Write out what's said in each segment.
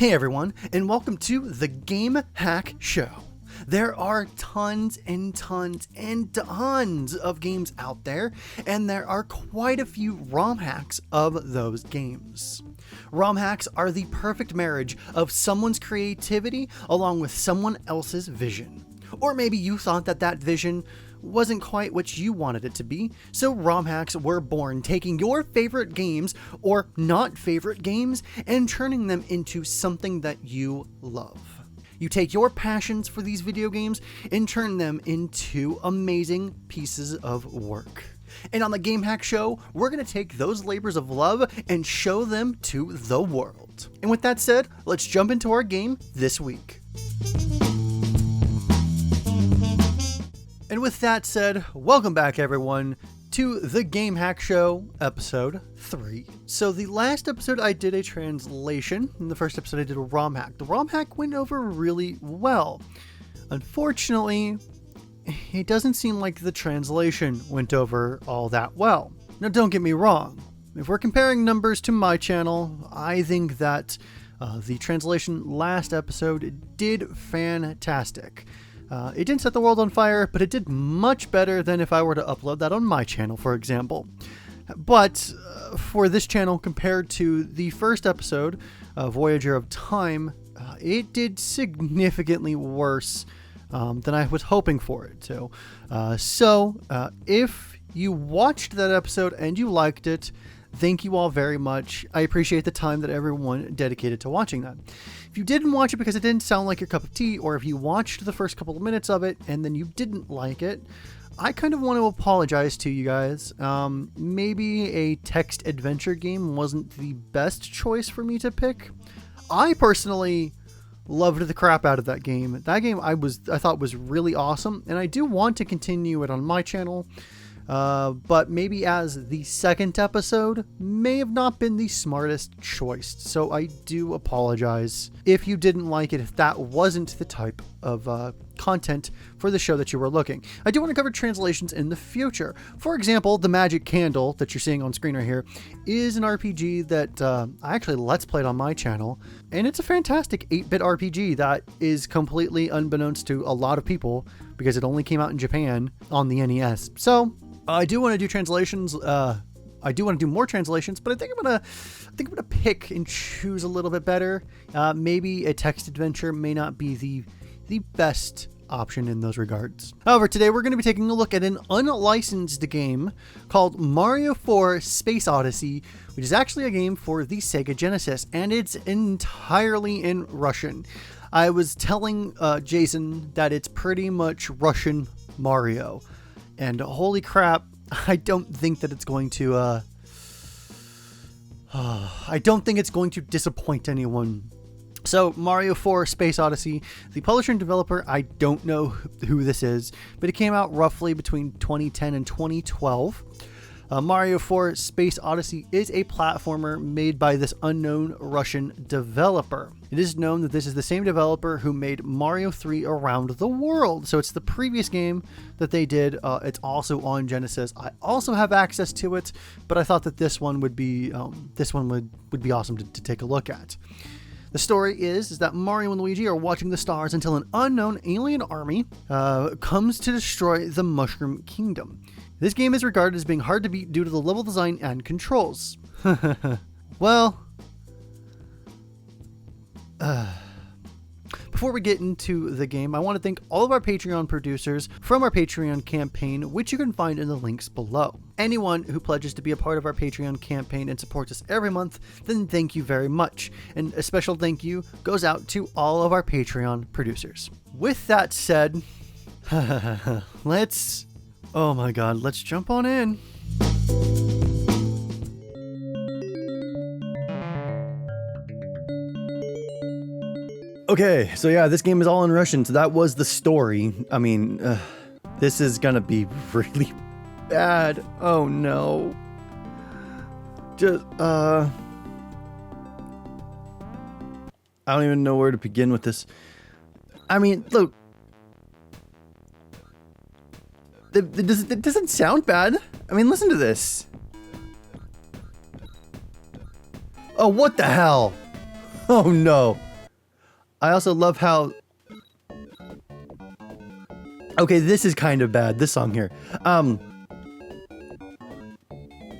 Hey everyone, and welcome to the Game Hack Show. There are tons and tons and tons of games out there, and there are quite a few ROM hacks of those games. ROM hacks are the perfect marriage of someone's creativity along with someone else's vision. Or maybe you thought that vision wasn't quite what you wanted it to be, so ROM hacks were born, taking your favorite games or not favorite games and turning them into something that you love. You take your passions for these video games and turn them into amazing pieces of work. And on the Game Hack Show, we're going to take those labors of love and show them to the world. And with that said, let's jump into our game this week. And with that said, welcome back everyone to the Game Hack Show, episode 3. So the last episode I did a translation, and the first episode I did a ROM hack. The ROM hack went over really well. Unfortunately, it doesn't seem like the translation went over all that well. Now don't get me wrong, if we're comparing numbers to my channel, I think that the translation last episode did fantastic. It didn't set the world on fire, but it did much better than if I were to upload that on my channel, for example. But for this channel, compared to the first episode, Voyager of Time, it did significantly worse than I was hoping for it to. So if you watched that episode and you liked it, thank you all very much. I appreciate the time that everyone dedicated to watching that. If you didn't watch it because it didn't sound like your cup of tea, or if you watched the first couple of minutes of it and then you didn't like it, I kind of want to apologize to you guys. Maybe a text adventure game wasn't the best choice for me to pick. I personally loved the crap out of that game. That game I thought was really awesome, and I do want to continue it on my channel. But maybe as the second episode may have not been the smartest choice. So I do apologize if you didn't like it, if that wasn't the type of content for the show that you were looking. I do want to cover translations in the future. For example, the Magic Candle that you're seeing on screen right here is an RPG that I actually Let's Played on my channel. And it's a fantastic 8-bit RPG that is completely unbeknownst to a lot of people because it only came out in Japan on the NES. So I do want to do translations. I do want to do more translations, but I think I'm gonna pick and choose a little bit better. Maybe a text adventure may not be the best option in those regards. However, today we're going to be taking a look at an unlicensed game called Mario 4 Space Odyssey, which is actually a game for the Sega Genesis, and it's entirely in Russian. I was telling Jason that it's pretty much Russian Mario. And holy crap, I don't think that it's going to, I don't think it's going to disappoint anyone. So Mario 4 Space Odyssey, the publisher and developer, I don't know who this is, but it came out roughly between 2010 and 2012. Mario 4 Space Odyssey is a platformer made by this unknown Russian developer. It is known that this is the same developer who made Mario 3 Around the World. So it's the previous game that they did. It's also on Genesis. I also have access to it, but I thought that this one would be would be awesome to take a look at. The story is that Mario and Luigi are watching the stars until an unknown alien army comes to destroy the Mushroom Kingdom. This game is regarded as being hard to beat due to the level design and controls. Well, before we get into the game, I want to thank all of our Patreon producers from our Patreon campaign, which you can find in the links below. Anyone who pledges to be a part of our Patreon campaign and supports us every month, then thank you very much. And a special thank you goes out to all of our Patreon producers. With that said, let's jump on in. Okay, so yeah, this game is all in Russian, so that was the story. I mean, this is gonna be really bad. Oh no. Just, I don't even know where to begin with this. I mean, look. It doesn't sound bad. I mean, listen to this. Oh, what the hell? Oh no. I also love how... Okay, this is kind of bad, this song here.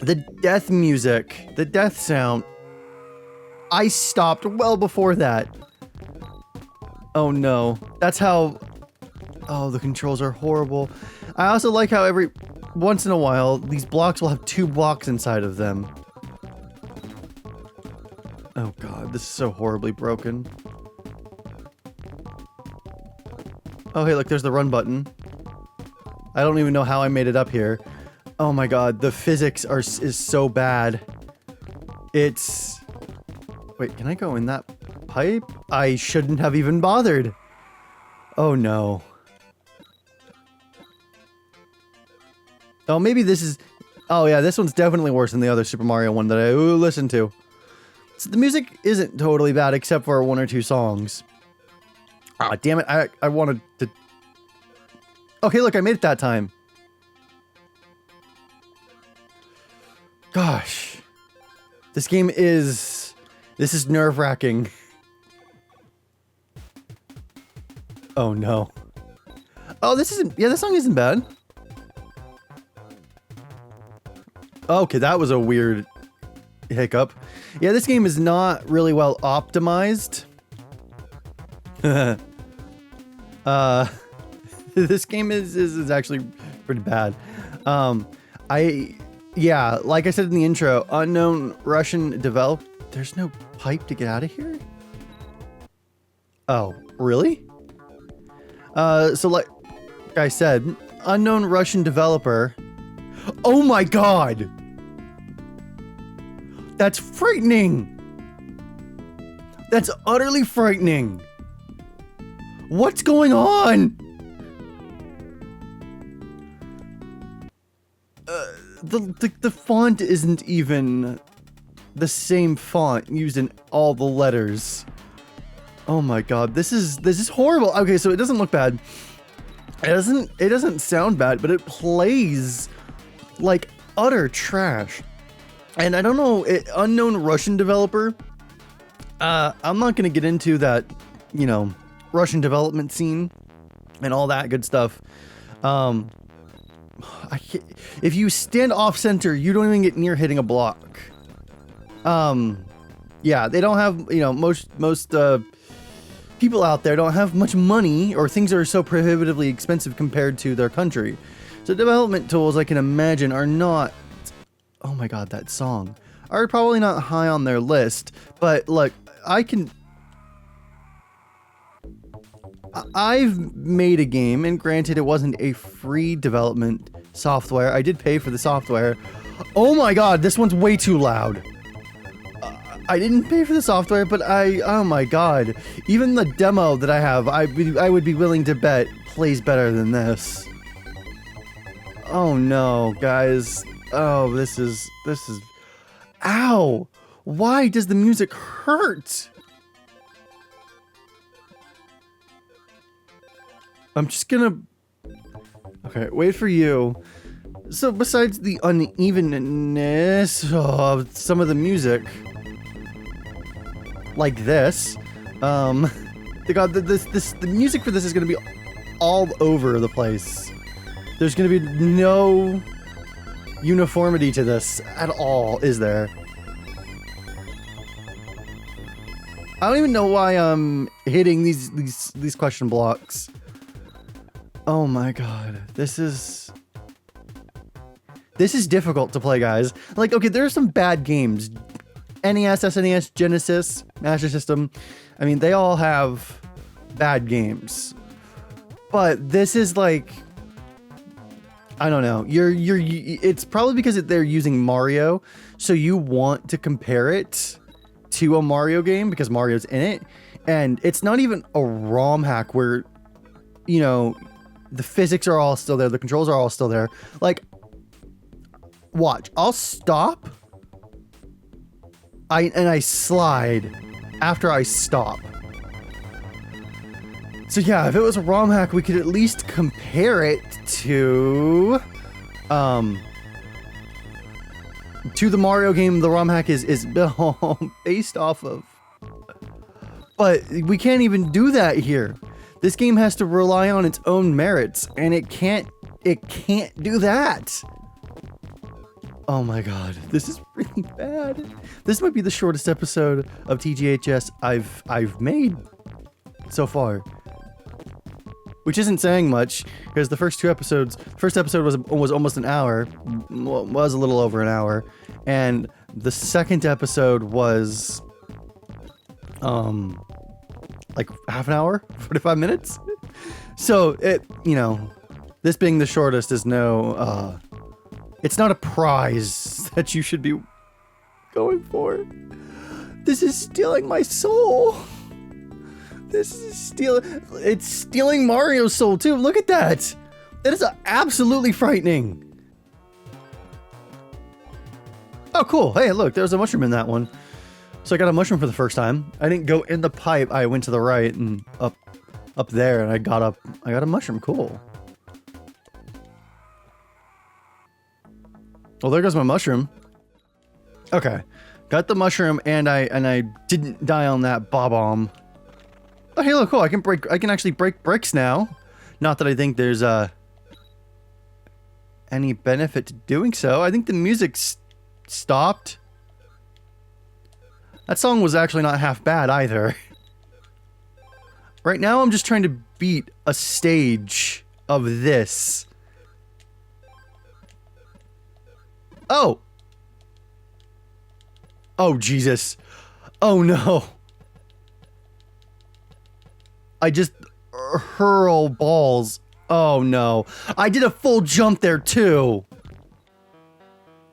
The death music, the death sound, I stopped well before that. Oh no, that's how... Oh, the controls are horrible. I also like how every once in a while, these blocks will have 2 blocks inside of them. Oh god, this is so horribly broken. Oh hey, look, there's the run button. I don't even know how I made it up here. Oh my god, the physics is so bad. It's... Wait, can I go in that pipe? I shouldn't have even bothered. Oh no. Oh, maybe this is... Oh yeah, this one's definitely worse than the other Super Mario one that I listened to. So the music isn't totally bad except for 1 or 2 songs. Ah, damn it, I wanted to... Okay, look, I made it that time. Gosh. This game is... This is nerve-wracking. Oh no. Oh, this isn't... Yeah, this song isn't bad. Okay, that was a weird hiccup. Yeah, this game is not really well optimized. This game is actually pretty bad. Yeah, like I said in the intro, unknown Russian developed. There's no pipe to get out of here? Oh, really? So like I said, unknown Russian developer. Oh my god! That's frightening! That's utterly frightening! What's going on? The font isn't even the same font used in all the letters. Oh my god, this is horrible. Okay, so it doesn't look bad. It doesn't sound bad, but it plays like utter trash. And I don't know, unknown Russian developer. I'm not gonna get into that, you know, Russian development scene and all that good stuff. If you stand off center, you don't even get near hitting a block. Yeah, they don't have, you know, most people out there don't have much money, or things are so prohibitively expensive compared to their country. So development tools, I can imagine, are not... Oh my god, that song. Are probably not high on their list, but look, I've made a game, and granted it wasn't a free development software. I did pay for the software. Oh my god, this one's way too loud. I didn't pay for the software, but oh my god. Even the demo that I have, I would be willing to bet plays better than this. Oh no, guys. Oh, this is... Ow! Why does the music hurt? I'm just gonna... Okay, wait for you. So besides the unevenness of some of the music, like this, the music for this is gonna be all over the place. There's gonna be no uniformity to this at all, is there? I don't even know why I'm hitting these question blocks. Oh my god, this is difficult to play, guys. Like, okay, there are some bad games. NES, SNES, Genesis, Master System. I mean, they all have bad games. But this is like... I don't know. It's probably because they're using Mario, so you want to compare it to a Mario game because Mario's in it. And it's not even a ROM hack where, you know, the physics are all still there, the controls are all still there. Like, watch, I'll stop. And I slide after I stop. So yeah, if it was a ROM hack, we could at least compare it to the Mario game the ROM hack is based off of. But we can't even do that here. This game has to rely on its own merits, and it can't do that. Oh my god, this is really bad. This might be the shortest episode of TGHS I've made so far. Which isn't saying much, because the first episode was almost an hour, was a little over an hour, and the second episode was like half an hour, 45 minutes. So it, you know, this being the shortest is no, it's not a prize that you should be going for. This is stealing my soul. It's stealing Mario's soul too. Look at that. That is absolutely frightening. Oh, cool. Hey, look, there's a mushroom in that one. So I got a mushroom for the first time. I didn't go in the pipe. I went to the right and up there, and I got a mushroom. Cool. Well, there goes my mushroom. Okay, got the mushroom, and I didn't die on that bomb. Oh, hey, look, cool. I can actually break bricks now. Not that I think there's any benefit to doing so. I think the music stopped. That song was actually not half bad either. Right now, I'm just trying to beat a stage of this. Oh! Oh, Jesus. Oh, no. I just hurl balls. Oh, no. I did a full jump there, too.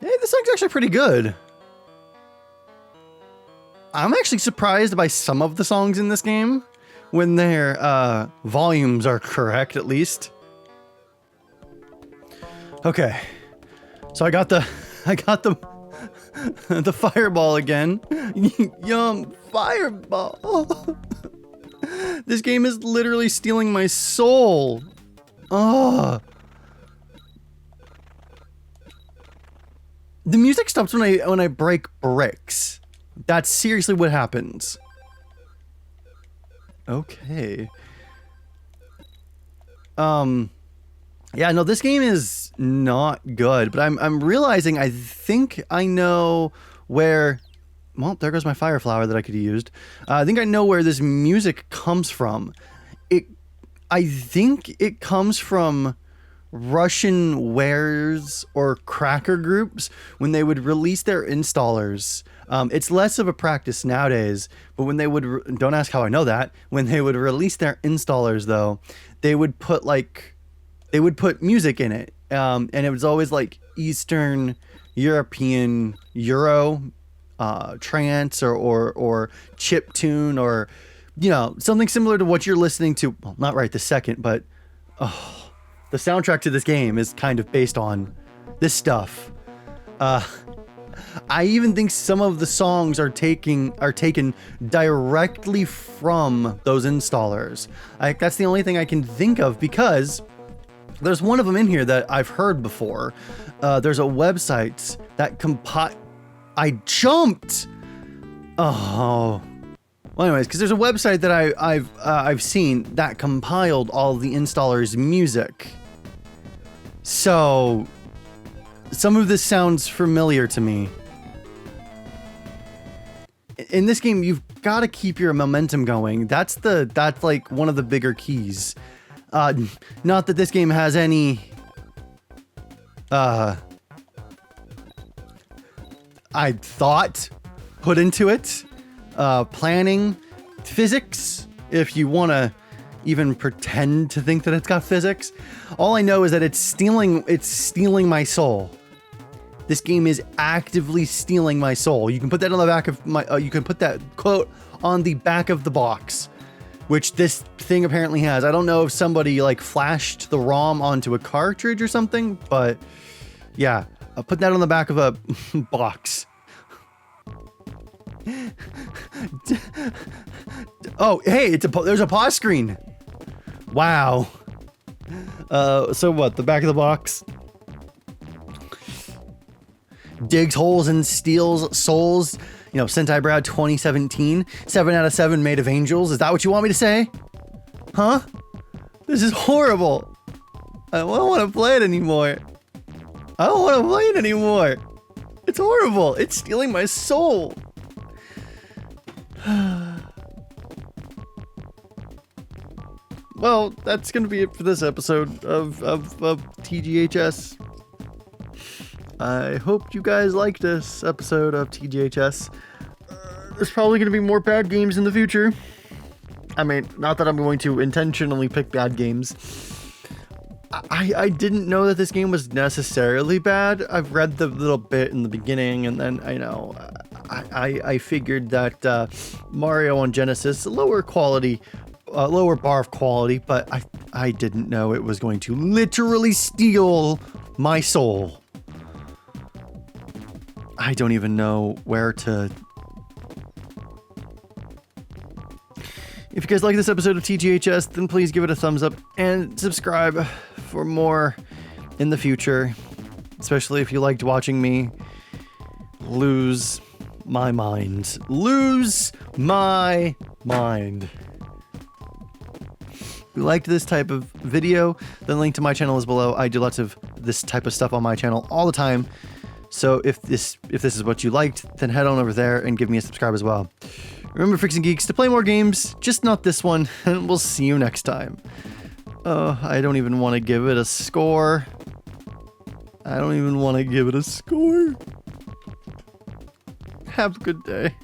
Hey, this song's actually pretty good. I'm actually surprised by some of the songs in this game when their volumes are correct, at least. Okay, so I got the the fireball again. Yum, fireball. This game is literally stealing my soul. Oh. The music stops when I break bricks. That's seriously what happens. Okay. Yeah, no, this game is not good, but I'm realizing I think I know where. Well, there goes my fire flower that I could have used. I think I know where this music comes from. I think it comes from Russian wares or cracker groups when they would release their installers. It's less of a practice nowadays, but when they would, don't ask how I know that, when they would release their installers though, they would put music in it. And it was always like Eastern European Euro, trance or chip tune, or, you know, something similar to what you're listening to. Well, not right this second, but, the soundtrack to this game is kind of based on this stuff. I even think some of the songs are taken directly from those installers. That's the only thing I can think of, because there's one of them in here that I've heard before. There's a website that I jumped. Oh. Well, anyways, because there's a website that I've seen that compiled all the installers' music. So some of this sounds familiar to me. In this game, you've got to keep your momentum going. That's like one of the bigger keys. Not that this game has any I thought put into it. Planning, physics, if you want to even pretend to think that it's got physics. All I know is that it's stealing my soul. This game is actively stealing my soul. You can put that on the back of my, you can put that quote on the back of the box, which this thing apparently has. I don't know if somebody like flashed the ROM onto a cartridge or something, but yeah, I'll put that on the back of a box. Oh, hey, there's a pause screen. Wow. So what? The back of the box. digs holes and steals souls. You know, Sentai Brad 2017, 7 out of 7 made of angels. Is that what you want me to say? Huh? This is horrible. I don't want to play it anymore. I don't want to play it anymore. It's horrible. It's stealing my soul. Well, that's going to be it for this episode of TGHS. I hope you guys liked this episode of TGHS. There's probably going to be more bad games in the future. I mean, not that I'm going to intentionally pick bad games. I didn't know that this game was necessarily bad. I've read the little bit in the beginning, and then I figured that Mario on Genesis, lower quality, lower bar of quality, but I didn't know it was going to literally steal my soul. I don't even know where to... If you guys like this episode of TGHS, then please give it a thumbs up and subscribe for more in the future, especially if you liked watching me lose my mind. Lose my mind. If you liked this type of video, then link to my channel is below. I do lots of this type of stuff on my channel all the time. So if this is what you liked, then head on over there and give me a subscribe as well. Remember, Freaks and Geeks, to play more games, just not this one, and we'll see you next time. I don't even want to give it a score. I don't even want to give it a score. Have a good day.